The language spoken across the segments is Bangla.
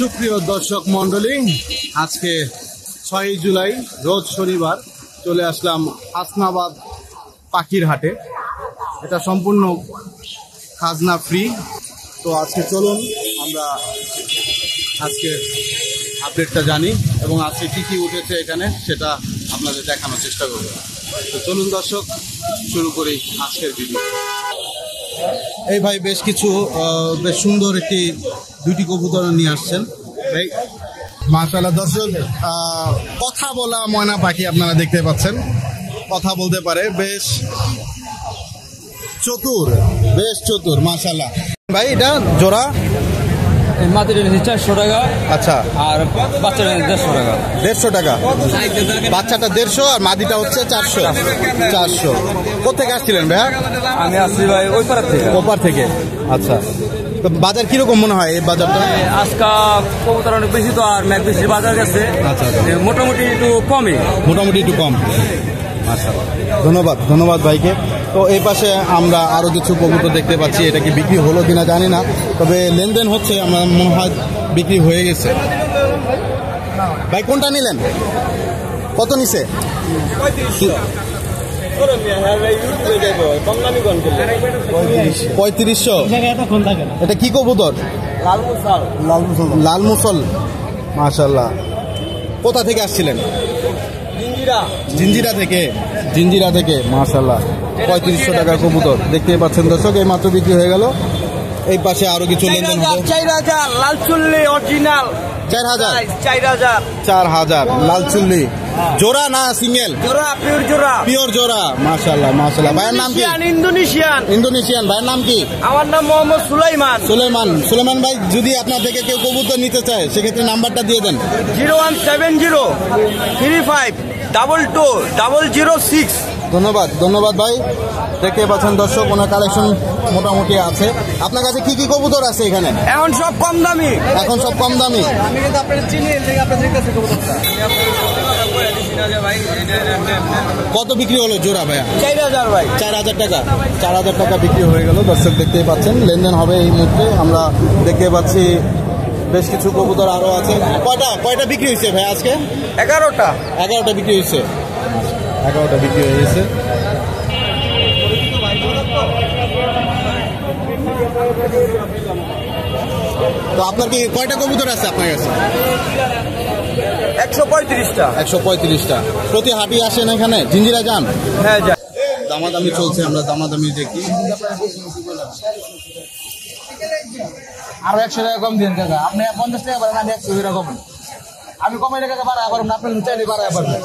সুপ্রিয় দর্শক মন্ডলী, আজকে 6 জুলাই রোজ শনিবার চলে আসলাম হাসনাবাদ পাখির হাটে। এটা সম্পূর্ণ খাজনা ফ্রি। তো আজকে চলুন আমরা আজকে আপডেটটা জানি এবং আজকে কী কী উঠেছে এখানে সেটা আপনাদের দেখানোর চেষ্টা করব। তো চলুন দর্শক, শুরু করি আজকের ভিডিও। এই ভাই বেশ কিছু বেশ সুন্দর দুইটি কবুতর নিয়ে আসছেন ভাই। মাশাআল্লাহ দর্শক, কথা বলা ময়না পাখি আপনারা দেখতে পাচ্ছেন, কথা বলতে পারে, বেশ চতুর মাশাআল্লাহ। ভাই এটা জোড়া মাটির 400 টাকা। আচ্ছা, আর বাচ্চাটা 150 টাকা। 150 টাকা, বাচ্চাটা 150 আর মাদিটা হচ্ছে 400। কোথেকে আসছিলেন ভাইয়া? আমি আসছি ভাই ওপার থেকে। আচ্ছা, তো বাজার কিরকম মনে হয় এই বাজারটা? আজকা কবুতর অনেক বেশি তো, আর ম্যাক বেশি বাজার গেছে। আচ্ছা, মোটামুটি একটু কম। ধন্যবাদ ভাইকে। তো এই পাশে আমরা আরো কিছু কবুতর দেখতে পাচ্ছি, এটা কি বিক্রি হলো কিনা জানি না, তবে লেনদেন হচ্ছে, আমার মনে হয় বিক্রি হয়ে গেছে। ভাই কোনটা নিলেন? কত নিছে? 3500। এটা কি কবুতর? লাল মুসল। মাশাআল্লাহ। কোথা থেকে আসছিলেন? জিঞ্জিরা থেকে। মাশাআল্লাহ, 3500 টাকার কবুতর দেখতে পাচ্ছেন দর্শক, এই মাত্র বিক্রি হয়ে গেল। এই পাশে আরো কিছু লেনদেন হবে। 4000 লাল চুল্লি অরিজিনাল। 4000 লাল চুল্লি। জোড়া না সিঙ্গেল? জোড়া, পিওর জোড়া। মাশাআল্লাহ। ভাইয়ের নাম কি? ইন্দোনেশিয়ান। ভাইয়ের নাম কি? আমার নাম মোহাম্মদ সুলাইমান ভাই, যদি আপনার থেকে কেউ কবুতর নিতে চায় সেক্ষেত্রে নাম্বারটা দিয়ে দেন। 01703522006। ধন্যবাদ ভাই। দেখতে পাচ্ছেন দর্শক, ওনার কালেকশন মোটামুটি আছে। আপনার কাছে কি কি কবুতর আছে এখানে? এখন সব কম দামি। আমি কিন্তু আপনাদের চিনি, কত বিক্রি হলো জোড়া ভাইয়া? 4000 ভাই। 4000 টাকা। 4000 টাকা বিক্রি হয়ে গেল দর্শক, দেখতেই পাচ্ছেন লেনদেন হবে এই মুহূর্তে। আমরা দেখতে পাচ্ছি বেশ কিছু কবুতর আরো আছে। কয়টা বিক্রি হয়েছে ভাই আজকে? 11টা বিক্রি হয়েছে। 11টা বিক্রি হয়ে গেছে। তো আপনার কি কয়টা কবুতর আছে আপনার কাছে? 135টা। 135টা। প্রতি হাটই আসেন এখানে? জিঞ্জিরা যান? হ্যাঁ যাই। দামাদামি চলছে, আমরা দামাদামি দেখি। আরো 100 টাকা কম দিন কাকা। আপনি 50 টাকা বাড়ান, আমি 100 টাকা কম। আমি কমাই টাকা বাড়া পারবো না, আপনার চাইলে বাড়া পারবেন।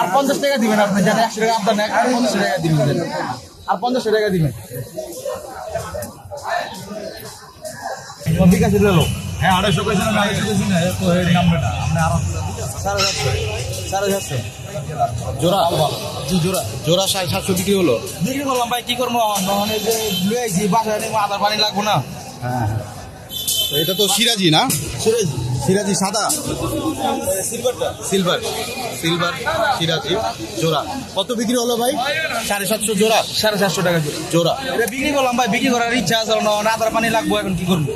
আর 50 টাকা দিবেন আপনি, যাতে 100 টাকা আপনার 50 টাকা দিবেন, আর 50 টাকা দিবেন। ঠিক আছে লো। হ্যাঁ 250 কইছেন, আমি 250 কইছি না, তো এই নাম্বারটা আপনি আরো 4,500 জোড়া 750 বিক্রি হলো। বিক্রি করলাম ভাই, কি করবো মানে যে লুয়ে আইছি বাসায় নেই, আদার পানি লাগবো না। হ্যাঁ, এটা তো সিরাজি না? সিরাজি সাদা, সিলভার সিরাজি জোড়া। কত বিক্রি হলো ভাই? 750 জোড়া। 750 টাকা জোড়া। এটা বিক্রি করলাম ভাই, বিক্রি করার ইচ্ছা আছে না, আদার পানি লাগবো, এখন কি করবো?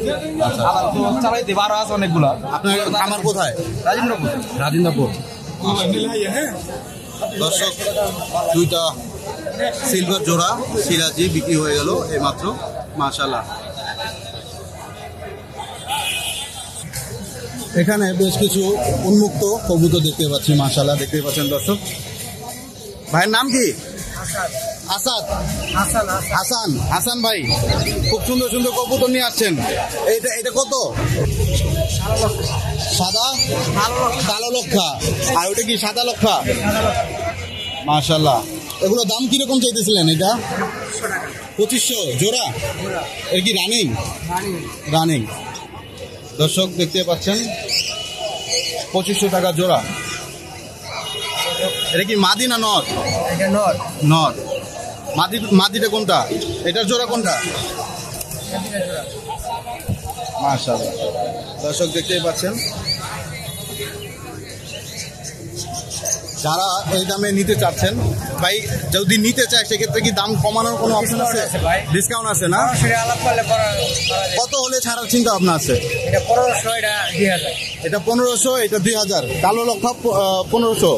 আদার তো চালাইতে 12 আছে অনেকগুলা। আপনার আমার কোথায়? রাজেন্দ্রপুর। দর্শক, 2টা সিলভার জোড়া সিরাজি বিক্রি হয়ে গেল এই মাত্র। মাশাআল্লাহ। এখানে বেশ কিছু উন্মুক্ত কবুতর দেখতে পাচ্ছি। মাশাআল্লাহ, দেখতে পাচ্ছেন দর্শক। ভাইয়ের নাম কি? হাসান ভাই, খুব সুন্দর সুন্দর কবুতর নিয়ে আসছেন। এটা কত? সাদা কালো লক্ষা, আর ওটা কি সাদা লক্ষা? মাশাআল্লাহ। এগুলো দাম কিরকম চাইতেছিলেন? এটা 2500 জোড়া। এর কি রানিং? দর্শক দেখতে পাচ্ছেন 2500 টাকা জোড়া। এটা কি মাদি না নর? নর। মাদিটা কোনটা? এটার জোড়া কোনটা? মাশাআল্লাহ। দর্শক দেখতেই পাচ্ছেন, যারা এই দামে নিতে চাচ্ছেন ভাই যদি নিতে চায় সেক্ষেত্রে কি দাম কমানোর কোনো অপশন আছে? ডিসকাউন্ট আছে না? কত হলে ছাড়ার চিন্তা ভাবনা আছে? এটা 1500, এটা 2000। এটা 1500, এটা 2000। কালো লক্ষা 1500,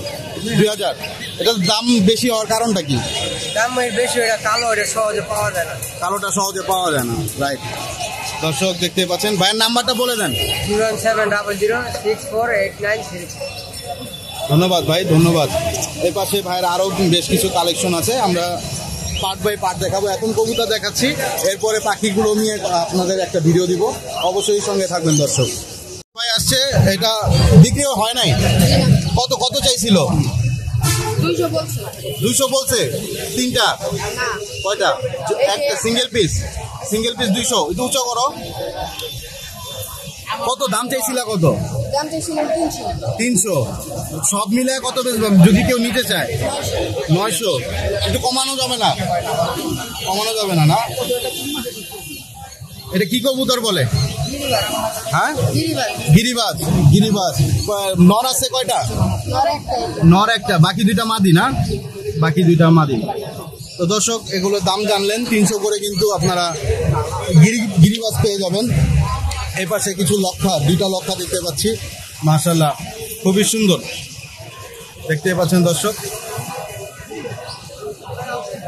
2000। এটার দাম বেশি হওয়ার কারণটা কি? দাম বেশি, এটা কালো, এটা সহজে পাওয়া যায় না। কালোটা সহজে পাওয়া যায় না, রাইট। দর্শক দেখতে পাচ্ছেন, ভাইয়ের নাম্বারটা বলে দেন। 01700648936। ধন্যবাদ ভাই, ধন্যবাদ। এই পাশে ভাইয়ের আরও বেশ কিছু কালেকশন আছে, আমরা পার্ট বাই পার্ট দেখাবো। এখন কবুতর দেখাচ্ছি, এরপরে পাখিগুলো নিয়ে আপনাদের একটা ভিডিও দিব, অবশ্যই সঙ্গে থাকবেন দর্শক। ভাই আসছে, এটা বিক্রিও হয় নাই, কত কত চাইছিল? 200 বলছে। তিনটা? কয়টা? একটা সিঙ্গেল পিস 200। একটু উঁচু করো। কত দাম চাইছিল? কত দাম চাইছিলাম 300। সব মিলে কত বেচবেন যদি কেউ নিতে চায়? 900। একটু কমানো যাবে না? কমানো যাবে না, না? এটা কি কবুতর বলে? হ্যাঁ, গিরিবাজ। গিরিবাজ নর আছে কয়টা? নর একটা, বাকি দুইটা মাদি না? বাকি দুইটা মাদি। তো দর্শক, এগুলোর দাম জানলেন, 300 করে কিন্তু আপনারা গিরিবাজ পেয়ে যাবেন। এই পাশে কিছু লক্ষা, 2টা লক্ষা দেখতে পাচ্ছি, মাশাআল্লাহ খুবই সুন্দর দেখতে পাচ্ছেন দর্শক।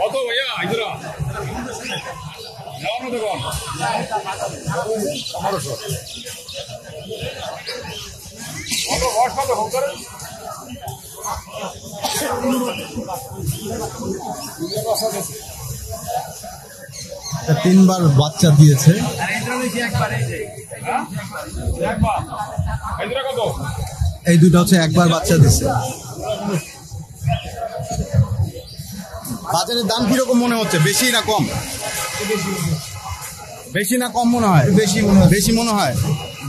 কত ভাইয়া ইদরা? নাও না দেখুন। 1500। কত বয়স কত হোক করে? 3বার বাচ্চা দিয়েছে। এই দুটো হচ্ছে একবার বাচ্চা দিচ্ছে। বাজারের দাম কিরকম মনে হচ্ছে? বেশি না কম? বেশি না কম মনে হয়? বেশি মনে হয়।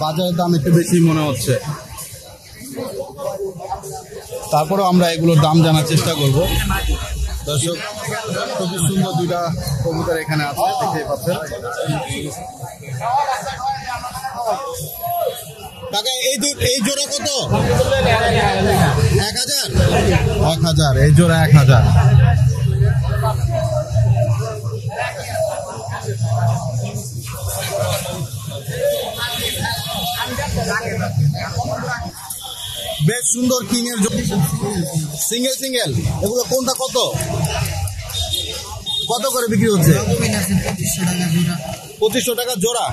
বাজারের দাম একটু বেশি মনে হচ্ছে। তারপরেও আমরা এগুলোর দাম জানার চেষ্টা করব। দর্শক, খুবই সুন্দর 2টা কবুতর এখানে আছে, দেখতে পাচ্ছেন। কাকা এই জোড়া কত? 1000। এই জোড়া 1000। বেশ সুন্দর কিংয়ের সিঙ্গেল। এগুলো কোনটা কত কত করে বিক্রি হচ্ছে? 2500 টাকা জোড়া।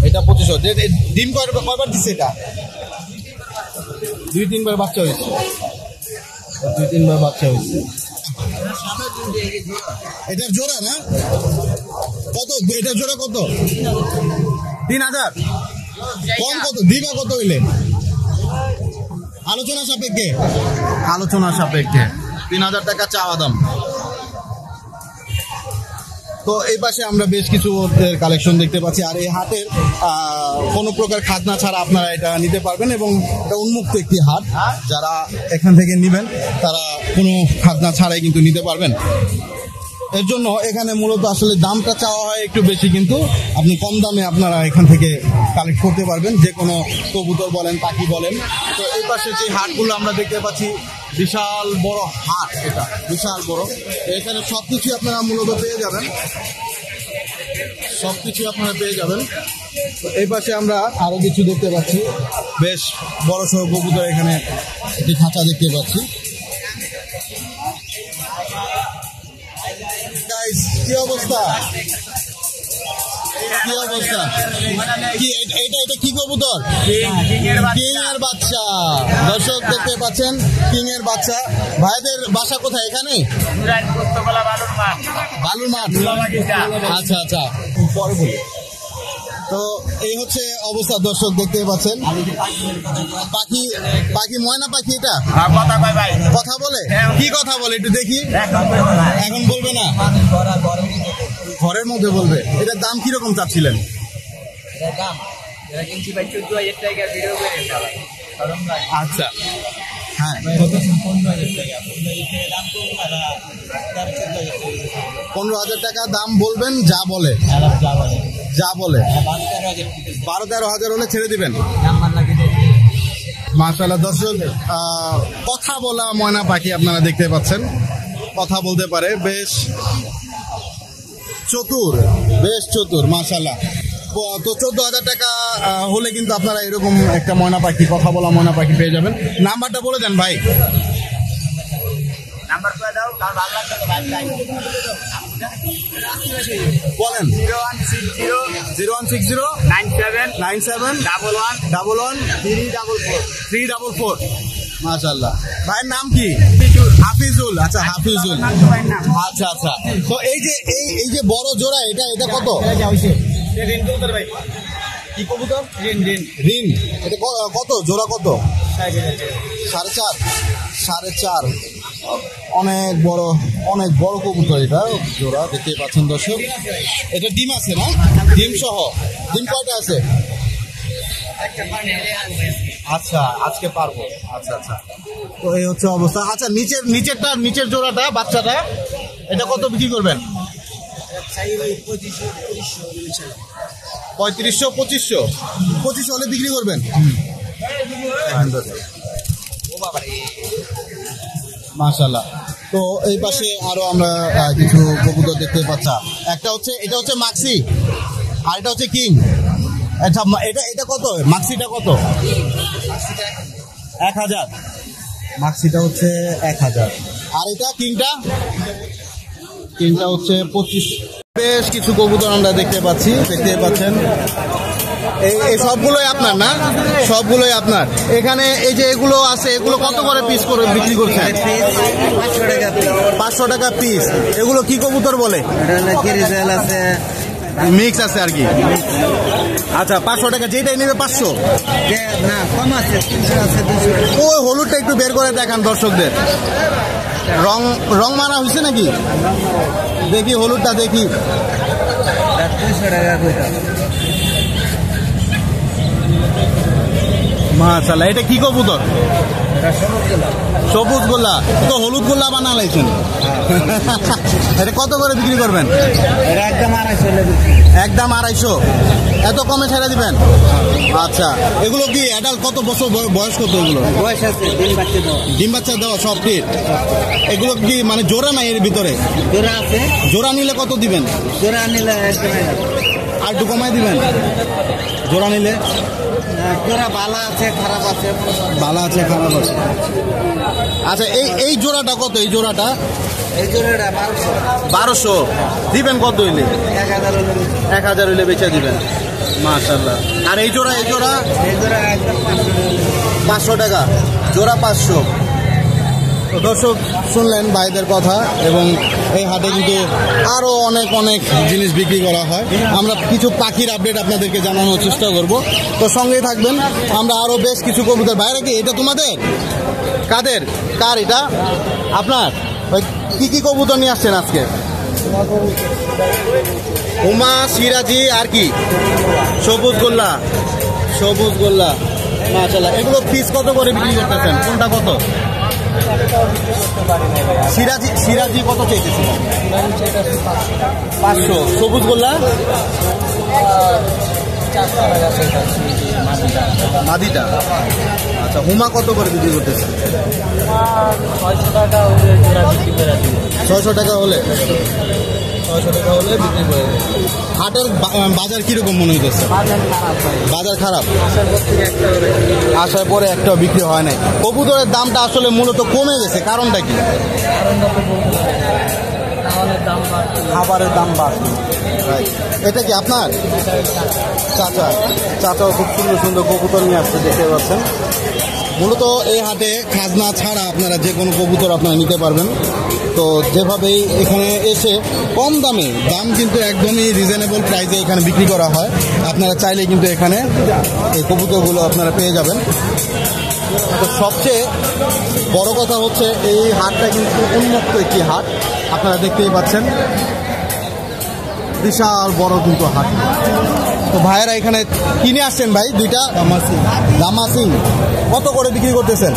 এটা 2500। ডিম কয়বার দিচ্ছে? এটা 2-3বার বাচ্চা হয়েছে। 2-3বার বাচ্চা হয়েছে। এটার জোড়া না? কত এটার জোড়া? কত? 3000। কম কত দিবা? কত হইলে? আলোচনা সাপেক্ষে 3000 টাকা চাওয়া দাম। তো এই পাশে আমরা বেশ কিছু কালেকশন দেখতে পাচ্ছি। আর এই হাটের কোনো প্রকার খাজনা ছাড়া আপনারা এটা নিতে পারবেন, এবং এটা উন্মুক্ত একটি হাট। যারা এখান থেকে নেবেন তারা কোনো খাজনা ছাড়াই কিন্তু নিতে পারবেন। এর জন্য এখানে মূলত আসলে দামটা চাওয়া হয় একটু বেশি, কিন্তু আপনি কম দামে আপনারা এখান থেকে কালেক্ট করতে পারবেন, যে কোনো কবুতর বলেন, পাখি বলেন। তো এই পাশে যে হাটগুলো আমরা দেখতে পাচ্ছি, বিশাল বড় হাট, এটা বিশাল বড়। এখানে সবকিছু আপনারা মূলত পেয়ে যাবেন, তো এই পাশে আমরা আরো কিছু দেখতে পাচ্ছি, বেশ বড় সড়ো কবুতর এখানে একটি খাঁচা দেখতে পাচ্ছি। কি অবস্থা? এটা কি কবুতর? কিং এর বাচ্চা। দর্শক দেখতে পাচ্ছেন, কিং এর বাচ্চা। ভাইদের বাসা কোথায়? এখানে বালুর মাঠ। আচ্ছা, পরে বলি। তো এই হচ্ছে অবস্থা দর্শক, দেখতে পাচ্ছেন। পাখি ময়না পাখি, এটা কথা বলে? কি কথা বলে একটু দেখি। এখন বলবে না, ঘরের মধ্যে বলবে। এটার দাম কিরকম চাচ্ছিলেন? আচ্ছা, হ্যাঁ, 15,000 টাকা দাম বলবেন। যা বলে 12-13 হাজার হলে ছেড়ে দিবেন। মাশাআল্লাহ দর্শক, কথা বলা ময়না পাখি আপনারা দেখতে পাচ্ছেন, কথা বলতে পারে, বেশ চতুর মাশাআল্লাহ। তো 14,000 টাকা হলে কিন্তু আপনারা এরকম একটা ময়না পাখি, কথা বলা ময়না পাখি পেয়ে যাবেন। নাম্বারটা বলে দেন ভাই। বলেন। 0160 97 11 মাশাআল্লাহ। ভাইয়ের নাম কি? হাফিজুল। আচ্ছা হাফিজুল, আচ্ছা আচ্ছা। তো এই যে বড় জোড়া, এটা কত? কি কবুতর? রিন। এটা কত জোড়া? কত? 4.5। অনেক বড় কবুতর এটা জোড়া, দেখতে পাচ্ছেন দর্শক। এটা ডিম আছে না? ডিম সহ। ডিম কয়টা আছে? আচ্ছা, আজকে পারবো। আচ্ছা আচ্ছা, তো এই হচ্ছে অবস্থা। আচ্ছা নিচের জোড়াটা, বাচ্চাটা, এটা কত বিক্রি করবেন? 3500 2500 হলে বিক্রি করবেন। মাশাআল্লাহ। তো এই পাশে আরো আমরা কিছু কবুতর দেখতে পাচ্ছি। এটা হচ্ছে মাক্সি, আর এটা হচ্ছে কিং। আচ্ছা, এটা কত? মাক্সিটা কত? 1000। মাক্সিটা হচ্ছে 1000। আর এটা কিংটা হচ্ছে 25। বেশ কিছু কবুতর আমরা দেখতে পাচ্ছেন। এই সবগুলোই আপনার না? সবগুলোই আপনার। এখানে এই যে এগুলো আছে, এগুলো কত করে পিস করে বিক্রি করছেন? 500 টাকা পিস। এগুলো কি কবুতর বলে? মিক্স আছে আর কি। আচ্ছা, 500 টাকা। যেটাই নেবে 500 না, কম আছে। ওই হলুদটা একটু বের করে দেখান দর্শকদের। রং মারা হয়েছে নাকি? দেখি হলুদটা, দেখি। মাশাআল্লাহ। এটা কি কবুতর? সবুজ গোল্লা। তো হলুদ গোল্লা বানালাইছেন। এটা কত করে বিক্রি করবেন? একদম 250। এত কমে ছেড়ে দিবেন? আচ্ছা, এগুলো কি অ্যাডাল্ট? কত বছর বয়স? কত এগুলো? বয়স আছে, ডিম বাচ্চা দেওয়া সব ঠিক। এগুলো কি মানে জোড়া নাই এর ভিতরে? জোড়া আছে। জোড়া নিলে কত দিবেন? জোড়া নিলে আর একটু কমাই দিবেন। জোড়া নিলে জোড়া ভালো আছে, খারাপ আছে। ভালো আছে, খারাপ আছে। আচ্ছা, এই জোড়াটা কত? এই জোড়াটা 1200 দিবেন। কত হইলে? 1000 হইলে বেচে দিবেন। মাশাআল্লাহ। আর এই জোড়া একদম 500 টাকা জোড়া। 500। দর্শক শুনলেন ভাইদের কথা, এবং এই হাটে কিন্তু আরো অনেক জিনিস বিক্রি করা হয়। আমরা কিছু পাখির আপডেট আপনাদেরকে জানানোর চেষ্টা করব, তো সঙ্গেই থাকবেন। আমরা আরো বেশ কিছু কবুতর। ভাইরা কি এটা তোমাদের? কার এটা? আপনার? কি কবুতর নিয়ে আসছেন আজকে? হুমা, সিরাজি, আর কি? সবুজ গোল্লা। মাশাআল্লাহ। এগুলো পিস কত করে বিক্রি করতেছেন? কোনটা কত? সিরাজি কত চাইতেছিল? 500। সবুজ গোল্লা মাদিটা। আচ্ছা, হুমা কত করে বিক্রি করতেছে? 600 টাকা হলে বিক্রি করে। হাটের বাজার কিরকম মনে হইতেছে? বাজার খারাপ। আসার পরে একটাও বিক্রি হয় নাই। কবুতরের দামটা আসলে মূলত কমে গেছে, কারণটা কি? খাবারের দাম বাড়ছে। এটা কি আপনার? চাচাও খুব সুন্দর কবুতর নিয়ে আসছে, দেখতে পাচ্ছেন। মূলত এই হাটে খাজনা ছাড়া আপনারা যে কোনো কবুতর আপনারা নিতে পারবেন। তো যেভাবেই এখানে এসে কম দামে, দাম কিন্তু একদমই রিজনেবল প্রাইসে এখানে বিক্রি করা হয়। আপনারা চাইলে কিন্তু এখানে এই কবুতরগুলো আপনারা পেয়ে যাবেন। তো সবচেয়ে বড় কথা হচ্ছে এই হাটটা কিন্তু উন্মুক্ত একটি হাট, আপনারা দেখতেই পাচ্ছেন। বিশাল বড় কিন্তু হাট। তো ভাইয়েরা এখানে কিনে আসছেন ভাই দুইটা দামাসিং। কত করে বিক্রি করতেছেন?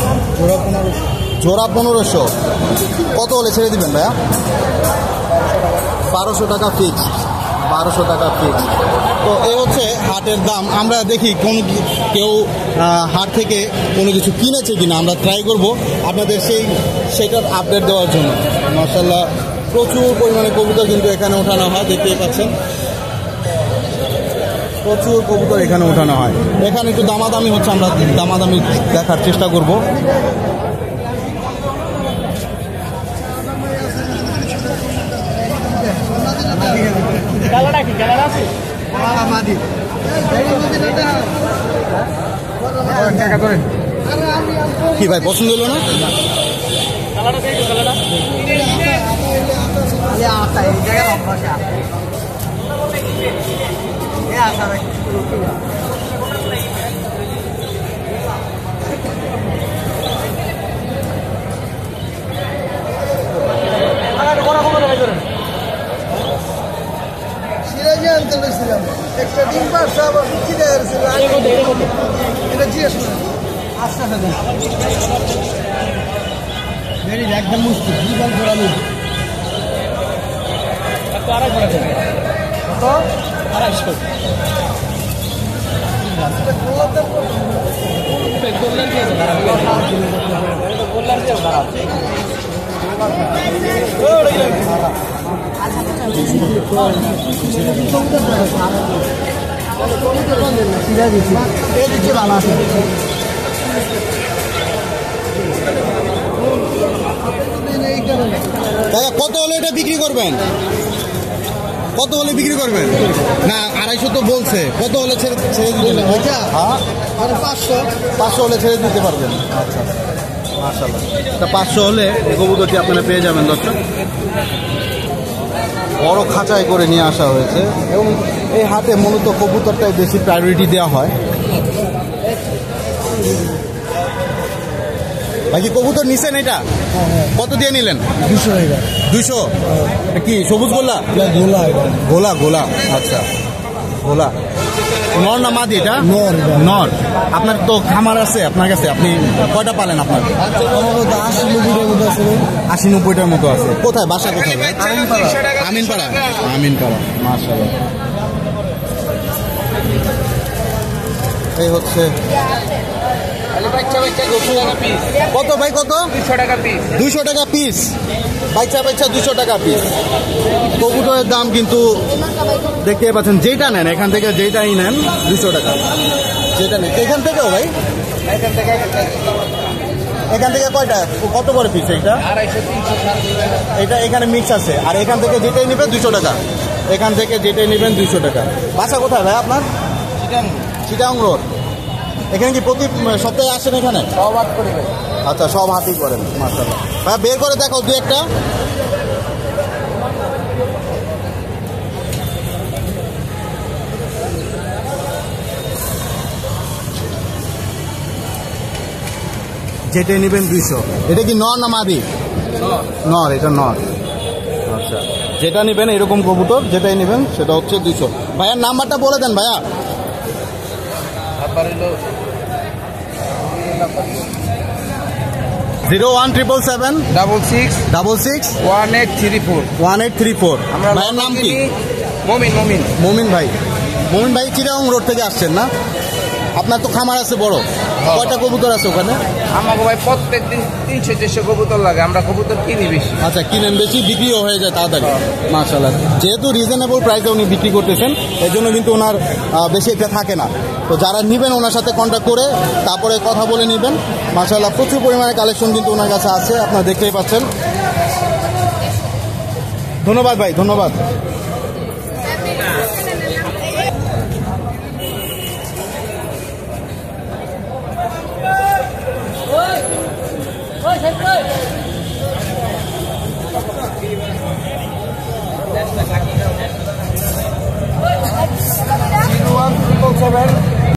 জোড়া 1500। কত হলে ছেড়ে দিবেন ভাইয়া? 1200 টাকা ফিক্স। 1200 টাকা ফিক্স। তো এই হচ্ছে হাটের দাম। আমরা দেখি কেউ হাট থেকে কোনো কিছু কিনেছে কিনা, আমরা ট্রাই করব আপনাদের সেটার আপডেট দেওয়ার জন্য। মাশাআল্লাহ প্রচুর পরিমাণে কবুতর কিন্তু এখানে ওঠানো হয়, দেখতেই পাচ্ছেন প্রচুর কবুতর এখানে ওঠানো হয়। এখানে একটু দামাদামি হচ্ছে, আমরা দামাদামি দেখার চেষ্টা করব। কি ভাই পছন্দ হলো না? একটা ডিম পাঁচশো আবার এটা জিজ্ঞেস করেন আচ্ছা একদম মুশকিল জীবন ঘোরানো আড়াইশো ভালো আছে। কত হলে এটা বিক্রি করবেন? কত হলে বিক্রি করবেন? না 250 তো বলছে, কত হলে ছেড়ে দিতে? হ্যাঁ 500 হলে ছেড়ে দিতে পারবেন। আচ্ছা মাশাআল্লাহ, তা 500 হলে এই কবুতরটি আপনারা পেয়ে যাবেন দর্শক। বড় খাঁচায় করে নিয়ে আসা হয়েছে এবং এই হাটে মূলত কবুতরটাই বেশি প্রায়োরিটি দেওয়া হয়। ভাই কবুতর নিছেন এটা কত দিয়ে নিলেন? 200 কি সবুজ গোলা? গোলা গোলা আচ্ছা গোলা। নর না মাদি এটা? নর। আপনার তো খামার আছে আপনার কাছে, আপনি কয়টা পালেন? আপনার 80-90টার মতো আছে। কোথায় বাসা কোথায়? আমিনপাড়া। আমিনপাড়া মাশাআল্লাহ। এই হচ্ছে কত ভাই? কত? 200 টাকা পিস। 200 টাকা পিস বাচ্চা 200 টাকা পিস। কবুতরের দাম কিন্তু দেখতে পাচ্ছেন, যেটা নেন এখান থেকে যেটাই নেন 200 টাকা। যেটা নেন এখান থেকেও ভাই, এখান থেকে কয়টা কত করে পিস? এইটা 250-300। এটা এখানে মিক্স আছে। আর এখান থেকে যেটাই নেবেন 200 টাকা। এখান থেকে যেটাই নেবেন 200 টাকা। বাসা কোথায় ভাই আপনার? চিটাং রোড। এখানে কি প্রতি সপ্তাহে আসেন এখানে? সব হাট করে। আচ্ছা সব হাটই করেন মাশাআল্লাহ। ভাই বের করে দেখাও দু একটা। যেটাই নেবেন 200। এটা কি নর না মাদি? নর। এটা নর। আচ্ছা যেটা নেবেন এরকম কবুতর যেটাই নেবেন সেটা হচ্ছে 200। ভাইয়ার নাম্বারটা বলে দেন ভাইয়া। 01777-66-1834। ভাইয়ের নাম কি? মমিন ভাই। মমিন ভাই চিটাগং রোড থেকে আসছেন না? আপনার তো খামার আছে বড়, কয়টা কবুতর আছে ওখানে? আমাকে ভাই প্রত্যেকদিন 300-400 কবুতর লাগে, আমরা কবুতর কিনি বেশি। আচ্ছা কিনেন বেশি, বিক্রিও হয়ে যায় তাড়াতাড়ি মাশাআল্লাহ। যেহেতু রিজনেবল প্রাইসে উনি বিক্রি করতেছেন এই জন্য কিন্তু ওনার বেশি একটা থাকে না। তো যারা নেবেন ওনার সাথে কন্ট্যাক্ট করে তারপরে কথা বলে নেবেন। মাশাআল্লাহ প্রচুর পরিমাণে কালেকশন কিন্তু ওনার কাছে আছে, আপনারা দেখতেই পাচ্ছেন। ধন্যবাদ ভাই, ধন্যবাদ। Ôi,